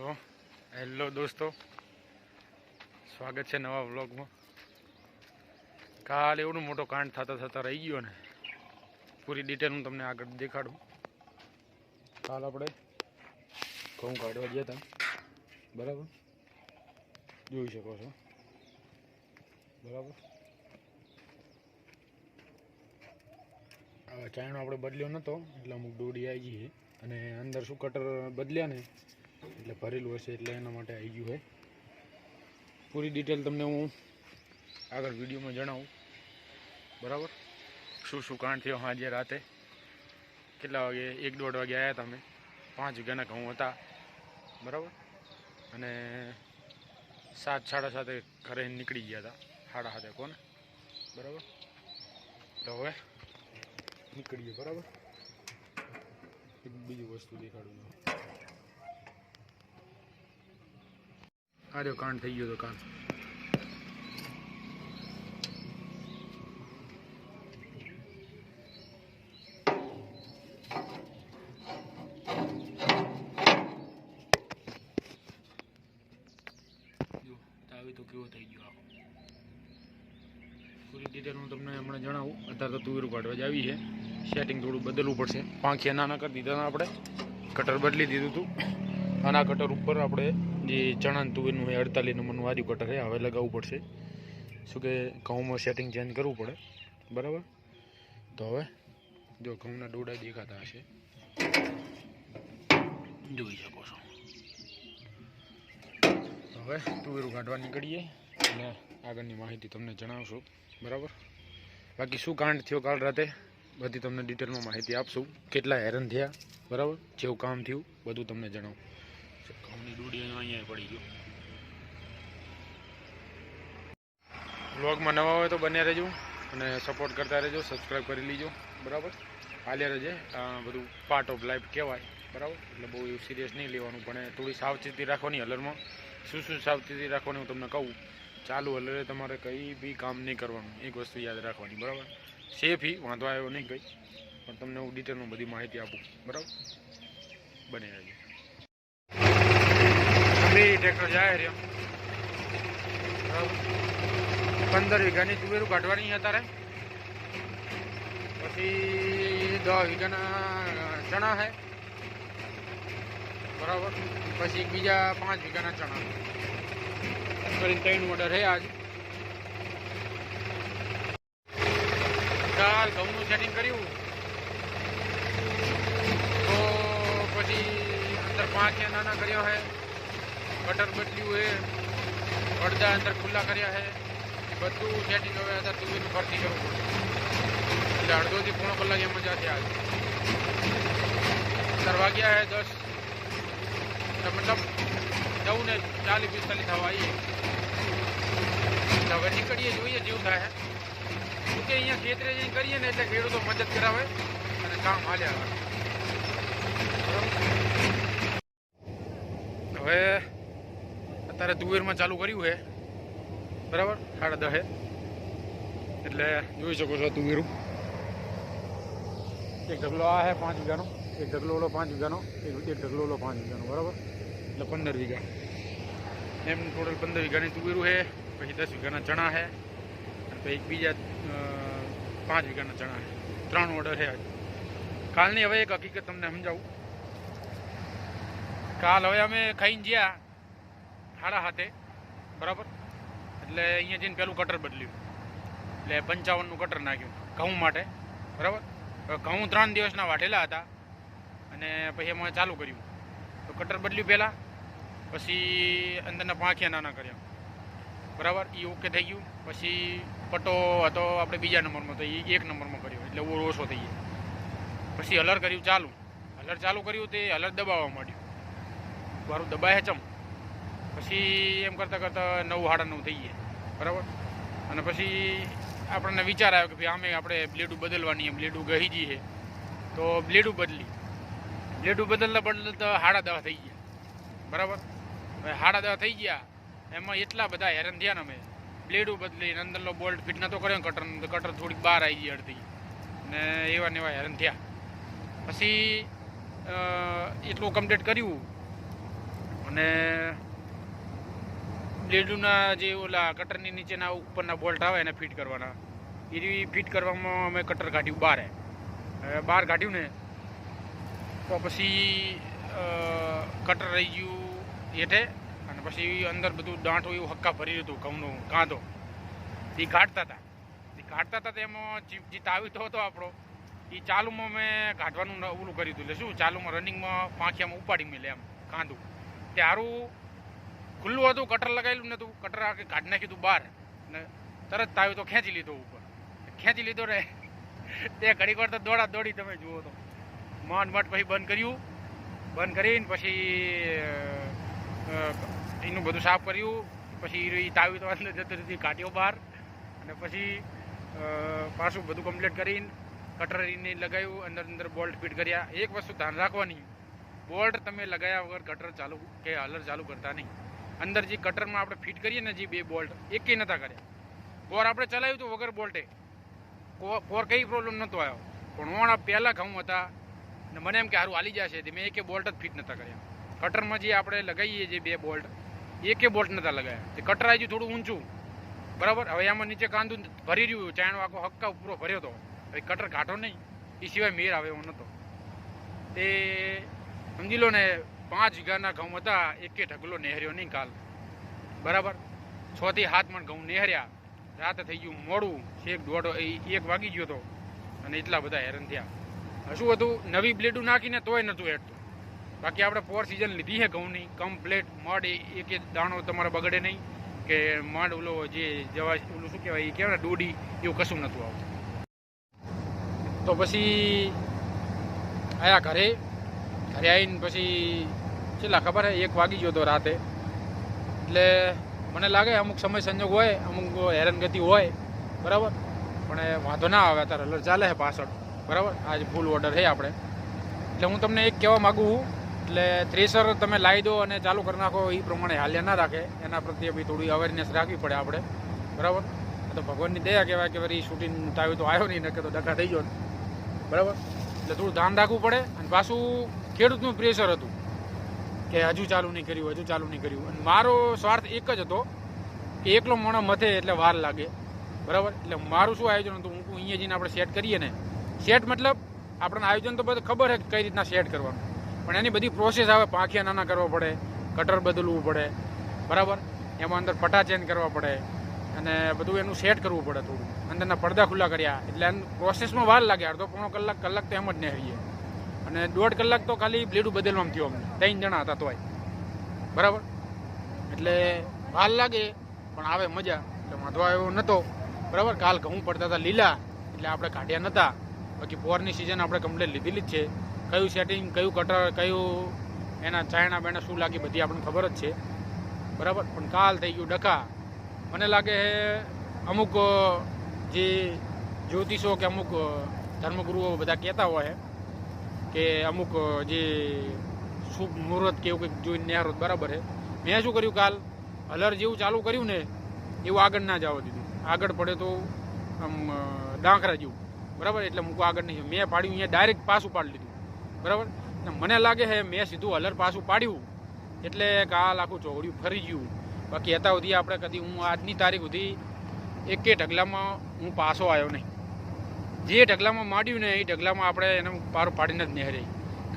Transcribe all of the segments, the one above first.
તો હેલો દોસ્તો, સ્વાગત છે નવા વ્લોગમાં. કાલ એવડો મોટો કાંડ થતા રહી ગયો ને, પૂરી ડિટેલ હું તમને આગળ દેખાડું. કાલ આપણે ઘઉં કાઢવા ગયા હતા, બરાબર, જોઈ શકો છો, બરાબર. હવે ચાયણો આપણે બદલ્યો નહોતો એટલે અમુક દોડી આવી ગઈ છે, અને અંદર શું કટર બદલ્યા ને એટલે ભરેલું હશે, એટલે એના માટે આવી ગયું છે. પૂરી ડિટેલ તમને હું આગળ વિડીયોમાં જણાવું, બરાબર. શું શું કાંડ થયો આજે રાતે, કેટલા વાગે, 1-1.5 વાગે આવ્યા હતા અમે. 5 વીઘાના ઘઉં હતા, બરાબર, અને 7-7:30 ઘરે નીકળી ગયા હતા, 7:30 કોને, બરાબર. તો હવે નીકળીએ, બરાબર. એક બીજી વસ્તુ દેખાડું. આર્યો કાંડ થઈ ગયો તો કાલ. જો તાવી તો કેવો થઈ ગયો આખો. પૂરી ડિટેલ હું તમને હમણાં જણાવું. અત્યારે તો તુવેરું કાઢવા જ આવી છે, સેટિંગ થોડું બદલવું પડશે. પાંખિયા નાના કરી દીધા હતા આપણે, કટર બદલી દીધું હતું. આના કટર ઉપર આપણે જે ચણા તુવેરનું છે 48 નંબરનું આર્યું કટર છે, હવે લગાવવું પડશે. શું કે ઘઉંમાં સેટિંગ ચેન્જ કરવું પડે, બરાબર. તો હવે જો ઘઉંના ડોડા દેખાતા હશે, જોઈ શકો છો. હવે તુવેરું કાઢવા નીકળીએ અને આગળની માહિતી તમને જણાવશું, બરાબર. બાકી શું કાંડ થયો કાલ રાતે બધી તમને ડિટેલમાં માહિતી આપશું. કેટલા હેરાન થયા, બરાબર, જેવું કામ થયું બધું તમને જણાવું. ઘઉંની ડોડી અહીંયા પડી ગયો. વ્લોગમાં નવા હોય તો બન્યા રહેજો અને સપોર્ટ કરતા રહેજો, સબસ્ક્રાઈબ કરી લીજો, બરાબર. હાલ્યા રહેજે. બધું પાર્ટ ઓફ લાઈફ કહેવાય, બરાબર. એટલે બહુ એવું સિરિયસ નહીં લેવાનું, પણ થોડી સાવચેતી રાખવાની. હલરમાં શું સાવચેતી રાખવાની હું તમને કહું. ચાલુ હલરે તમારે કંઈ બી કામ નહીં કરવાનું, એક વસ્તુ યાદ રાખવાની, બરાબર. સેફ વાંધો આવ્યો નહીં કંઈ, પણ તમને હું ડિટેલમાં બધી માહિતી આપું, બરાબર. બની રહેજો. બે ટ્રેક્ટર જાય રહ્યો, બરાબર. 15 વીઘાની તુવેરું કાઢવાની અત્યારે, પછી 10 વીઘાના ચણા છે, બરાબર. પછી બીજા 5 વીઘાના ચણા કરીને 3 ઓર્ડર છે આજ. કાલ ઘઉંનું સેટિંગ કર્યું તો પછી અંદર 5 નાના કર્યા છે, કટર બદલ્યું છે, અડધા અંદર ખુલ્લા કર્યા છે, બધું સેટિંગ. હવે અત્યારે તુવેરનું ભરતી કરવું પડે, એટલે અડધોથી પોણો કલાક એમ મજા થયા. 10 વાગ્યા છે, 10 મતલબ 9:40-45 થવા આવીએ. હવે નીકળીએ, જોઈએ જેવું થાય. શું કે અહીંયા ખેતરે જઈને કરીએ ને એટલે ખેડૂતો મદદ કરાવે અને કામ હાલ્યા. હવે અત્યારે તુવેરમાં ચાલુ કર્યું છે, બરાબર. 10:30 એટલે જોઈ શકો છો તુવેરું. એક ઢગલો આ છે 5 વીઘાનો, એક ઢગલો ઓલો 5 વીઘાનો, એક ઢગલો ઓલો 5 વીઘાનો, બરાબર. એટલે 15 વીઘા એમ ટોટલ 15 વીઘાની તુવેરું છે. પછી 10 વીઘાના ચણા છે, અને પછી બીજા 5 વીઘાના ચણા છે. 3 ઓર્ડર છે આજ. કાલની હવે એક હકીકત તમને સમજાવું. કાલ હવે અમે ખાઈને ગયા 7:30, બરાબર. એટલે અહીંયા જઈને પેલું કટર બદલ્યું, એટલે 55નું કટર નાખ્યું ઘઉં માટે, બરાબર. ઘઉં 3 દિવસના વાઢેલા હતા, અને પછી એમાં ચાલુ કર્યું તો કટર બદલ્યું પહેલાં, પછી અંદરના પાંખિયા નાના કર્યા, બરાબર. એ ઓકે થઈ ગયું. પછી પટ્ટો હતો આપણે બીજા નંબરમાં, તો એ 1 નંબરમાં કર્યો, એટલે ઓછો થઈ ગયો. પછી હલર કર્યું ચાલુ, હલર ચાલુ કર્યું તે હલર દબાવવા માંડ્યું, મારું દબાય ચમ. પછી એમ કરતાં 9-9:30 થઈ ગયા, બરાબર. અને પછી આપણને વિચાર આવ્યો કે ભાઈ આમે આપણે બ્લેડું બદલવાની, એમ બ્લેડું ગહી જઈ છે, તો બ્લેડું બદલતા 10:30 થઈ ગયા, બરાબર. હવે 10:30 થઈ ગયા, એમાં એટલા બધા હેરાન થયા ને અમે. બ્લેડું બદલીને અંદરનો બોલ્ટ ફિટ નહોતો કર્યો, કટર થોડીક બહાર આવી ગઈ અડધી, ને એવા હેરાન થયા. પછી એટલું કમ્પ્લીટ કર્યું અને બ્લેડના જે ઓલા કટરની નીચેના ઉપરના બોલ્ટ આવે એને ફિટ કરવાના. એ ફિટ કરવામાં અમે કટર કાઢ્યું બહાર કાઢ્યું ને તો પછી કટર રહી ગયું હેઠે અને પછી અંદર બધું દાંઠું એવું હક્કા ભરી હતું ઘઉંનું કાંધો એ કાઢતા હતા એમાં જે તાવીતો હતો આપણો એ ચાલુમાં મેં કાઢવાનું ઓલું કર્યું હતું. એટલે શું ચાલુમાં રનિંગમાં પાંખિયામાં ઉપાડી મેલે એમ કાંધું તે સારું ખુલ્લું હતું, કટર લગાવેલું નહોતું, કટર આખી કાઢી નાખ્યું હતું બહાર ને તરત તાવી તો ખેંચી લીધો રે તે ઘડીક વાર તો દોડી તમે જુઓ તો માંડ પછી બંધ કરીને પછી એનું બધું સાફ કર્યું. પછી એ તાવી તો અંદર જતી હતી કાઢ્યો બહાર અને પછી પાછું બધું કમ્પ્લીટ કરીને કટર એને લગાવ્યું, અંદર બોલ્ટ ફિટ કર્યા. એક વસ્તુ ધ્યાન રાખવાની, બોલ્ટ તમે લગાવ્યા વગર કટર ચાલુ કે હલર ચાલુ કરતા નહીં. અંદર જે કટરમાં આપણે ફિટ કરીએ ને જે 2 બોલ્ટ એકે નહોતા કર્યા. પોર આપણે ચલાવ્યું હતું વગર બોલ્ટે, પોર કઈ પ્રોબ્લેમ નહોતો આવ્યો, પણ ઓણા પહેલાં ઘઉં હતા ને મને એમ કે સારું હાલી જશે તે મેં એકે બોલ્ટ જ ફિટ નહોતા કર્યા. કટરમાં જે આપણે લગાવીએ જે 2 બોલ્ટ એકે બોલ્ટ નહોતા લગાવ્યા. તે કટર આવી થોડું ઊંચું બરાબર. હવે આમાં નીચે કાંદું ભરી રહ્યું, ચાયણો આખો હક્કા ઉપરો ભર્યો હતો. હવે કટર કાઢો નહીં એ સિવાય મેર આવે એવો નહોતો. તે સમજી લો ને 5 વીઘાના ઘઉં હતા, એકે ઢગલો નેહર્યો નહીં કાલ બરાબર. 6 થી 7 મણ ઘઉં નેહર્યા. રાતે થઈ ગયું મોડું, 1 વાગી ગયો હતો અને એટલા બધા હેરાન થયા. શું હતું નવી બ્લેડું નાખીને તોય નહોતું હેઠતું. બાકી આપણે પોર સિઝન લીધી છે ઘઉંની કમ્પ્લેટ. મડ એક દાણો તમારે બગડે નહીં કે મડ ઓલો જે જવા ઓલું શું કહેવાય એ કહેવાય ને ડોડી એવું કશું નહોતું આવતું. તો પછી આયા ઘરે આવીને પછી છેલ્લા ખબર હે 1 વાગી ગયો હતો રાતે. એટલે મને લાગે અમુક સમય સંજોગ હોય, અમુક હેરાનગતિ હોય બરાબર, પણ વાંધો ના આવે. અત્યારે હલર ચાલે છે પાછળ બરાબર. આજે ફૂલ ઓર્ડર છે આપણે. એટલે હું તમને એક કહેવા માગું છું, એટલે થ્રેસર તમે લાવી દો અને ચાલુ કરી નાખો એ પ્રમાણે હાલ્યા ના રાખે. એના પ્રત્યે બી થોડી અવેરનેસ રાખવી પડે આપણે બરાબર. તો ભગવાનની દયા કહેવાય કે વળી શૂટિંગ તાવ્યું તો આવ્યો નહીં, નકે તો ડખા થઈ ગયો બરાબર. એટલે થોડું ધ્યાન રાખવું પડે. અને પાછું ખેડૂતનું પ્રેશર હતું કે હજુ ચાલુ નહીં કર્યું. અને મારો સ્વાર્થ એક જ હતો કે એકલો મોણો મથે એટલે વાર લાગે બરાબર. એટલે મારું શું આયોજન હતું, હું અહીંયા જઈને આપણે સેટ કરીએ ને, સેટ મતલબ આપણને આયોજન તો બધું ખબર છે કઈ રીતના સેટ કરવાનું, પણ એની બધી પ્રોસેસ આવે. પાંખિયા નાના કરવા પડે, કટર બદલવું પડે બરાબર, એમાં અંદર પટા ચેન્જ કરવા પડે અને બધું એનું સેટ કરવું પડે. થોડું અંદરના પડદા ખુલ્લા કર્યા એટલે એનું પ્રોસેસમાં વાર લાગે. અડધો પોણો કલાક તો એમ જ નેહરીએ. અને 1.5 કલાક તો ખાલી બ્લેડું બદલવામાં થયો અમને. 3 જણા હતા તોય બરાબર. એટલે વાર લાગે પણ આવે મજા. એટલે વાંધો આવ્યો નહોતો બરાબર. કાલ ઘઉં પડતા હતા લીલા એટલે આપણે કાઢ્યા નહોતા. બાકી પોરની સિઝન આપણે કમ્પ્લીટ લીધેલી જ છે. કયું સેટિંગ, કયું કટર, કયું એના ચાયણા બેણા શું લાગી બધી આપણને ખબર જ છે બરાબર. પણ કાલ થઈ ગયું ડખા. મને લાગે અમુક જે જ્યોતિષો કે અમુક ધર્મગુરુઓ બધા કહેતા હોય કે અમુક જે શુભ મુહૂર્ત કે એવું કંઈક જોઈને નેહરોત બરાબર છે. મેં શું કર્યું, કાલ હલર જેવું ચાલુ કર્યું ને એવું આગળ ના જવા દીધું. આગળ પડે તો આમ ડાંખરા જેવું બરાબર. એટલે મૂકવા આગળ નહીં, મેં પાડ્યું અહીંયા ડાયરેક્ટ પાછું પાડી લીધું બરાબર. મને લાગે છે મેં સીધું હલર પાછું પાડ્યું એટલે કાલ આખું ચોગડ્યું ફરી ગયું. બાકી હતા સુધી આપણે કદી હું આજની તારીખ સુધી એકે ઢગલામાં હું પાછો આવ્યો નહીં. જે ઢગલામાં માંડ્યું ને એ ઢગલામાં આપણે એને પારું પાડીને જ નેહરી.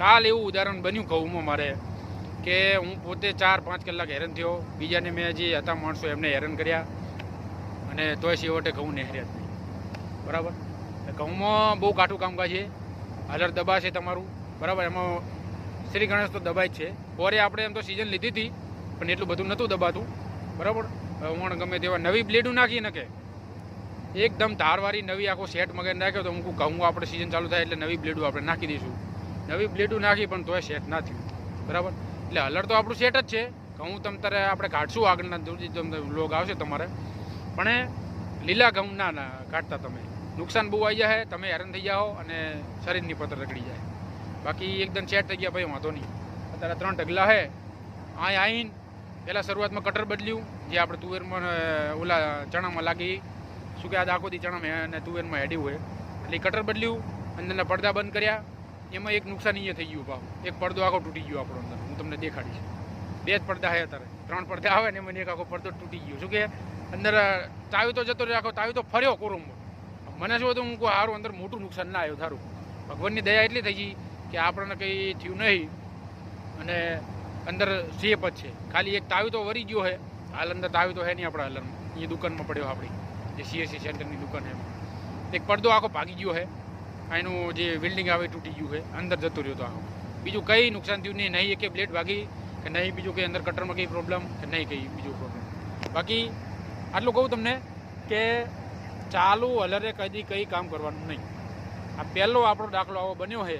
કાલ એવું ઉદાહરણ બન્યું ઘઉંમાં મારે કે હું પોતે 4-5 કલાક હેરાન થયો, બીજાને મેં જે હતા માણસો એમને હેરાન કર્યા અને તોય છેવટે ઘઉં નેહર્યા જ નહીં બરાબર. ઘઉંમાં બહુ કાઠું કામકાજ છે. હલર દબા છે તમારું બરાબર. એમાં શ્રી ગણેશ તો દબાય જ છે. પોરે આપણે એમ તો સિઝન લીધી હતી પણ એટલું બધું નહોતું દબાતું બરાબર. હું ગમે તેવા નવી બ્લેડું નાખી ને કે એકદમ ધારવાળી નવી આખો સેટ મગાઈને નાખ્યો તો હું ઘઉં આપણે સિઝન ચાલુ થાય એટલે નવી બ્લેડું આપણે નાખી દઈશું. નવી બ્લેડું નાખી પણ તોય સેટ ના થયું બરાબર. એટલે હલર તો આપણું સેટ જ છે. ઘઉં તમતારે આપણે કાઢશું આગળના લોગ આવશે તમારે, પણ લીલા ઘઉં ના કાઢતા તમે. નુકસાન બહુ આવી જાય, તમે હેરાન થઈ જાઓ અને શરીરની પતર રગડી જાય. બાકી એકદમ સેટ થઈ ગયા ભાઈ, વાંધો નહીં. અત્યારે 3 ઢગલા છે. અહીં આવીને પહેલાં શરૂઆતમાં કટર બદલ્યું જે આપણે તુવેરમાં ઓલા ચણામાં લાગી શું કે આ આખો દી ચણામાં અને તુવેરમાં હેડી હોય એટલે કટર બદલ્યું. અંદરના પડદા બંધ કર્યા. એમાં એક નુકસાન એ થઈ ગયું ભાવ, એક પડદો આખો તૂટી ગયો આપણો અંદર. હું તમને દેખાડીશ 2 જ પડદા છે અત્યારે, 3 પડદા આવે ને મને એક આખો પડદો તૂટી ગયો. શું કે અંદર તાવી તો જતો રહ્યો, આખો તાવી તો ફર્યો કુરુંબમાં. મને શું હતું, હું કોઈ સારું અંદર મોટું નુકસાન ના આવ્યું. સારું ભગવાનની દયા એટલી થઈ ગઈ કે આપણને કંઈ થયું નહીં અને અંદર સેફ જ છે. ખાલી એક તાવી તો વરી ગયો છે હાલ, અંદર તાવી તો હે નહીં આપણા હલરમાં. એ દુકાનમાં પડ્યો આપણી જે CSC સેન્ટરની દુકાન છે. એક પડદો આખો ભાગી ગયો છે, એનું જે બિલ્ડિંગ આવે તૂટી ગયું છે, અંદર જતો રહ્યો તો આખો. બીજું કંઈ નુકસાન થયું નહીં, નહીં કે બ્લેડ ભાગી કે નહીં બીજું કંઈ અંદર કટરમાં કંઈ પ્રોબ્લેમ કે નહીં કંઈ બીજું પ્રોબ્લેમ. બાકી આટલું કહું તમને કે ચાલુ હલરે કદી કંઈ કામ કરવાનું નહીં. આ પહેલો આપણો દાખલો આવો બન્યો છે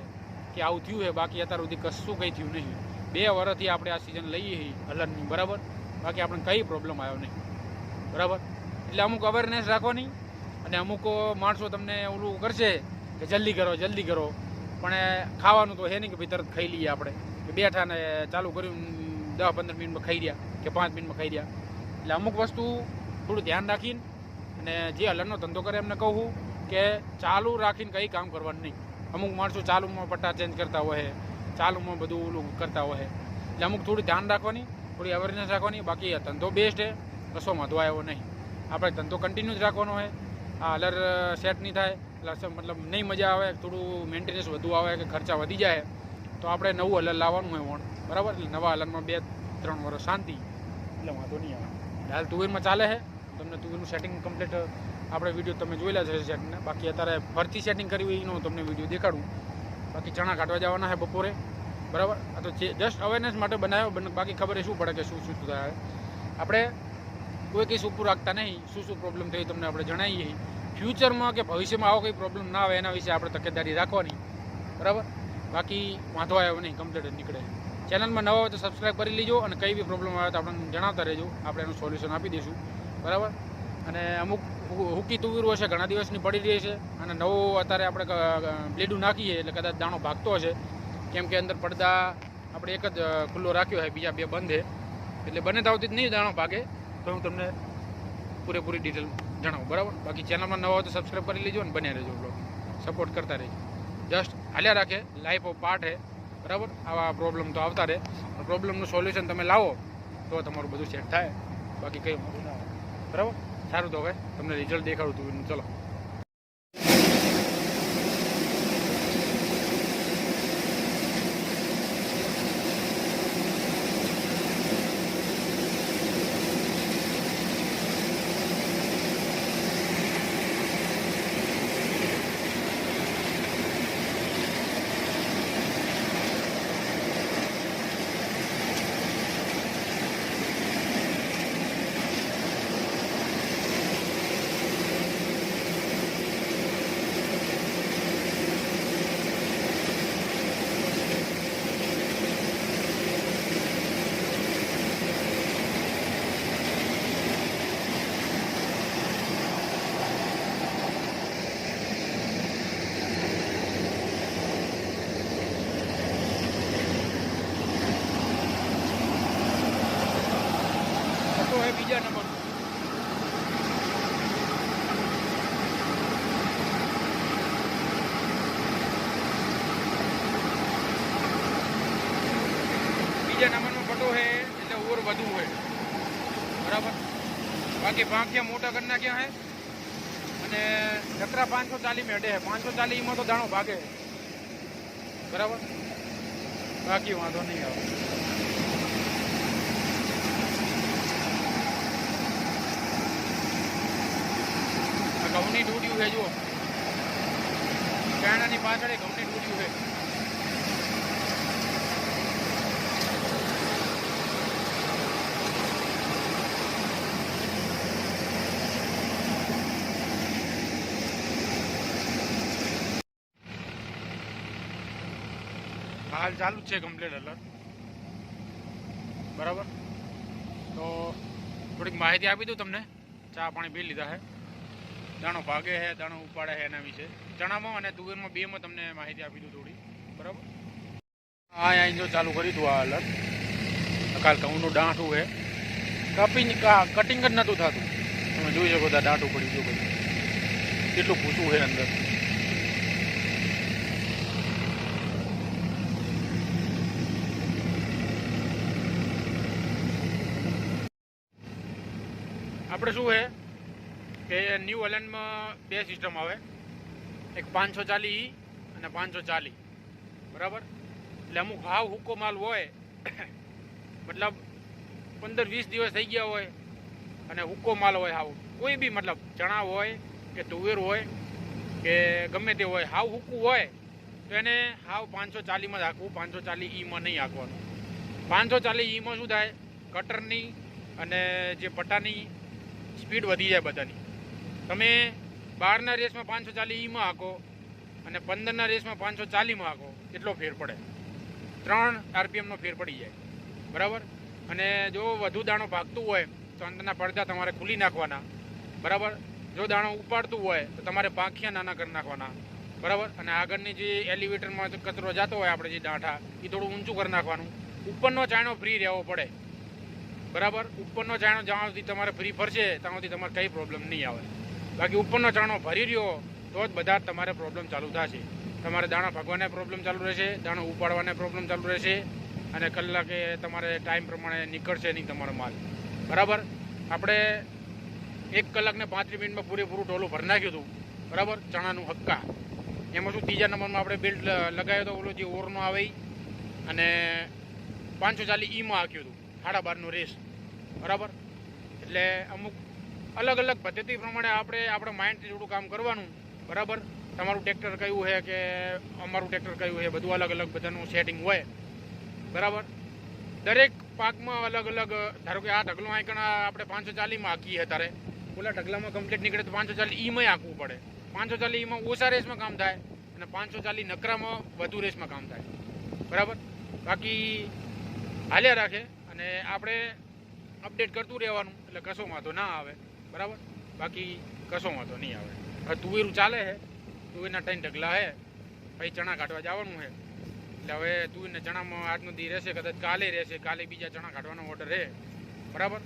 કે આવું થયું છે. બાકી અત્યાર સુધી કશું કંઈ થયું નહીં. 2 વર્ષથી આપણે આ સિઝન લઈએ છીએ હલરની, બરાબર. બાકી આપણે કંઈ પ્રોબ્લેમ આવ્યો નહીં, બરાબર. એટલે અમુક અવેરનેસ રાખવાની અને અમુક માણસો તમને ઓલું કરશે કે જલ્દી કરો જલ્દી કરો, પણ ખાવાનું તો છે નહીં કે ભાઈ તરત ખાઈ લઈએ આપણે, કે બેઠા ને ચાલુ કર્યું 10-15 મિનિટમાં ખાઈ રહ્યા કે 5 મિનિટમાં ખાઈ રહ્યા. એટલે અમુક વસ્તુ થોડું ધ્યાન રાખીને અને જે હલરનો ધંધો કરે એમને કહું કે ચાલુ રાખીને કંઈ કામ કરવાનું નહીં. અમુક માણસો ચાલુમાં પટ્ટા ચેન્જ કરતા હોય, ચાલુમાં બધું ઓલું કરતા હોય. એટલે અમુક થોડું ધ્યાન રાખવાની, થોડી અવેરનેસ રાખવાની. બાકી ધંધો બેસ્ટ છે, કશો વાંધો આવ્યો નહીં. આપણે ધંધો કન્ટિન્યુ જ રાખવાનો હોય. આ હલર સેટ નહીં થાય એટલે મતલબ નહીં મજા આવે, થોડું મેન્ટેનન્સ વધુ આવે કે ખર્ચા વધી જાય તો આપણે નવું હલર લાવવાનું હોય વણ, બરાબર. એટલે નવા હલરમાં 2-3 વર્ષ શાંતિ, એટલે વાંધો નહીં આવે. હાલ તુવેરમાં ચાલે છે, તમને તુવેરનું સેટિંગ કમ્પ્લીટ આપણે વિડીયો તમે જોયેલા છે સેટિંગને. બાકી અત્યારે ફરતી સેટિંગ કરવી હોય એનો તમને વિડીયો દેખાડું. બાકી ચણા કાઢવા જવાના છે બપોરે, બરાબર. આ તો જસ્ટ અવેરનેસ માટે બનાવ્યો, બાકી ખબર શું પડે કે શું શું થાય. આપણે કોઈ કંઈ સૂકું રાખતા નહીં, શું પ્રોબ્લેમ થઈ તમને આપણે જણાવીએ. ફ્યુચરમાં કે ભવિષ્યમાં આવો કંઈ પ્રોબ્લેમ ના આવે એના વિશે આપણે તકેદારી રાખવાની, બરાબર. બાકી વાંધો આવ્યો નહીં, કમ્પ્લીટ જ નીકળે. ચેનલમાં નવા હોય તો સબસ્ક્રાઈબ કરી લેજો અને કંઈ બી પ્રોબ્લેમ આવે તો આપણને જણાવતા રહેજો, આપણે એનું સોલ્યુશન આપી દઈશું, બરાબર. અને અમુક હુકી તુવેરો હશે ઘણા દિવસની પડી રહી છે અને નવો અત્યારે આપણે બ્લેડું નાખીએ એટલે કદાચ દાણો ભાગતો હશે, કેમ કે અંદર પડદા આપણે એક જ ખુલ્લો રાખ્યો છે, બીજા 2 બંધ છે. એટલે બને તાવથી જ નહીં દાણો ભાગે તો હું તમને પૂરેપૂરી ડિટેલ જણાવું, બરાબર. બાકી ચેનલમાં નવા હોય તો સબસ્ક્રાઈબ કરી લેજો અને બન્યા રહેજો, બ્લોગ સપોર્ટ કરતા રહેજો. જસ્ટ હાલ્યા રાખે, લાઈફ ઓફ પાર્ટ છે, બરાબર. આવા પ્રોબ્લેમ તો આવતા રહે, પ્રોબ્લેમનું સોલ્યુશન તમે લાવો તો તમારું બધું સેટ થાય. બાકી કંઈ મોટું ના આવે, બરાબર. સારું, તો હવે તમને રિઝલ્ટ દેખાડું તું, ચલો. બીજા નંબર નંબરમાં પટો છે એટલે ઓર વધુ હોય, બરાબર. બાકી પાંખિયા મોટા કરી નાખ્યા હે અને નકરા 540 મેડે હે. 540 તો દાણો ભાગે, બરાબર. બાકી વાંધો નહીં આવે. ઘઉંની ડૂડિયું છે, જુઓ ચાણાની પાછળ ઘઉંની ડૂડિયું છે. હાલ ચાલુ જ છે કમ્પ્લીટ હલર, બરાબર. તો થોડીક માહિતી આપી દઉં તમને. ચા પાણી પી લીધા છે, દાણો ભાગે છે, દાણો ઉપાડે છે એના વિશે ચણામાં અને તુવેરમાં 2માં તમને માહિતી આપી દઉં થોડી, બરાબર. હા, અહીં જો ચાલુ કરી દઉં આ હલર. કાલ ઘઉંનું દાંઠું છે, કટિંગ જ નહોતું થતું. તમે જોઈ શકો તો દાંઠું પડી ગયું બધું, કેટલું ભૂસું છે અંદર. આપણે શું છે કે ન્યૂ હોલેન્ડમાં 2 સિસ્ટમ આવે, એક 540 અને 540, બરાબર. એટલે અમુક હાવ હુક્કો માલ હોય મતલબ 15-20 દિવસ થઈ ગયા હોય અને હુક્કો માલ હોય, હાવ કોઈ બી મતલબ ચણા હોય કે તુવેર હોય કે ગમે તે હોય, હાવ હુક્કું હોય તો એને હાવ 540માં જ હાંકવું, 540E નહીં હાંકવાનું. 540E શું થાય, કટરની અને જે પટ્ટાની સ્પીડ વધી જાય બધાની. તમે 12ના રેસમાં 540E હાંકો અને 15ના રેસમાં 540માં હાંકો, એટલો ફેર પડે, 3 RPMનો ફેર પડી જાય, બરાબર. અને જો વધુ દાણો ભાગતું હોય તો અંદરના પડદા તમારે ખુલી નાખવાના, બરાબર. જો દાણો ઉપાડતું હોય તો તમારે પાંખિયા નાના કરી નાખવાના, બરાબર. અને આગળની જે એલિવેટરમાં કચરો જતો હોય આપણે જે દાંઠા, એ થોડું ઊંચું કરી નાખવાનું. ઉપરનો ચાયણો ફ્રી રહેવો પડે, બરાબર. ઉપરનો ચાયણો જ્યાં સુધી તમારે ફ્રી ફરશે ત્યાં સુધી તમારે કંઈ પ્રોબ્લેમ નહીં આવે. બાકી ઉપરનો ચાયણો ભરી રહ્યો તો જ બધા તમારે પ્રોબ્લેમ ચાલુ થશે. તમારે દાણા ભાગવાને પ્રોબ્લેમ ચાલુ રહેશે, દાણો ઉપાડવાને પ્રોબ્લેમ ચાલુ રહેશે, અને કલાકે તમારે ટાઈમ પ્રમાણે નીકળશે નહીં તમારો માલ, બરાબર. આપણે 1 કલાક ને 35 મિનિટમાં પૂરેપૂરું ટોલું ભરી નાખ્યું હતું, બરાબર, ચણાનું હક્કા. એમાં શું 3જા નંબરમાં આપણે બેલ્ટ લગાવ્યો હતો, ઓલો જે ઓરનો આવે અને 540E હાંક્યું હતું, 12.5નો રેસ, બરાબર. એટલે અમુક અલગ અલગ પદ્ધતિ પ્રમાણે આપણે માઇન્ડથી થોડું કામ કરવાનું, બરાબર. તમારું ટ્રેક્ટર કયું છે કે અમારું ટ્રેક્ટર કયું છે, બધું અલગ અલગ બધાનું સેટિંગ હોય, બરાબર. દરેક પાકમાં અલગ અલગ, ધારો કે આ ઢગલો આંકણા આપણે 540માં હાંકીએ અત્યારે, ઓલા ઢગલામાં કમ્પ્લીટ નીકળે તો 540E હાંકવું પડે. 540E ઓછા રેસમાં કામ થાય અને 540 નકરામાં વધુ રેસમાં કામ થાય, બરાબર. બાકી હાલ્યા રાખે અને આપણે અપડેટ કરતું રહેવાનું, એટલે કશો વાંધો ના આવે, બરાબર. બાકી કશો વાંધો નહીં આવે. હવે તુવેરું ચાલે છે, તુવેરના 3 ઢગલા છે, પછી ચણા કાઢવા જવાનું છે. એટલે હવે તુવેરને ચણામાં આજનો દી રહેશે, કદાચ કાલે રહેશે, કાલે બીજા ચણા કાઢવાનો ઓર્ડર છે, બરાબર.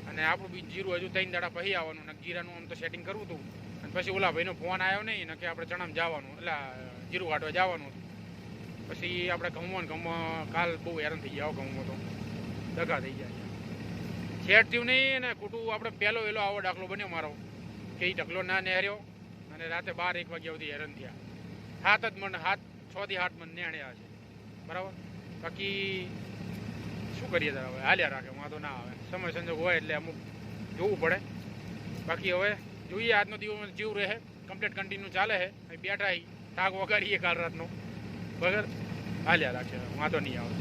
અને આપણું બી જીરું હજુ 3 દાડા પછી આવવાનું, ને જીરાનું આમ તો સેટિંગ કરવું હતું. અને પછી ઓલા ભાઈનો ફોન આવ્યો નહીં ને કે આપણે ચણામાં જવાનું, એટલે જીરું કાઢવા જવાનું હતું. પછી આપણે ઘઉંમાં કાલ બહુ હેરાન થઈ ગયા, ઘઉંમાં તો દગા થઈ જાય, સેટ થયું નહીં. અને ખોટું આપણે પહેલો વહેલો આવો દાખલો બન્યો મારો કે એ ઢગલો ના નેહર્યો અને રાતે 12-1 વાગ્યા સુધી હેરાન થયા. 6 થી 7 મણ નેહળ્યા છે, બરાબર. બાકી શું કરીએ તારે, હવે હાલ્યા રાખે, વાંધો ના આવે. સમય સંજોગ હોય એટલે અમુક જોવું પડે. બાકી હવે જોઈએ, આજનો દિવસ જીવ રહે, કમ્પ્લીટ કન્ટિન્યુ ચાલે છે. બેઠા થાક વગાડીએ કાલ રાતનો, બગર હાલ્યા રાખે, વાંધો નહીં આવે.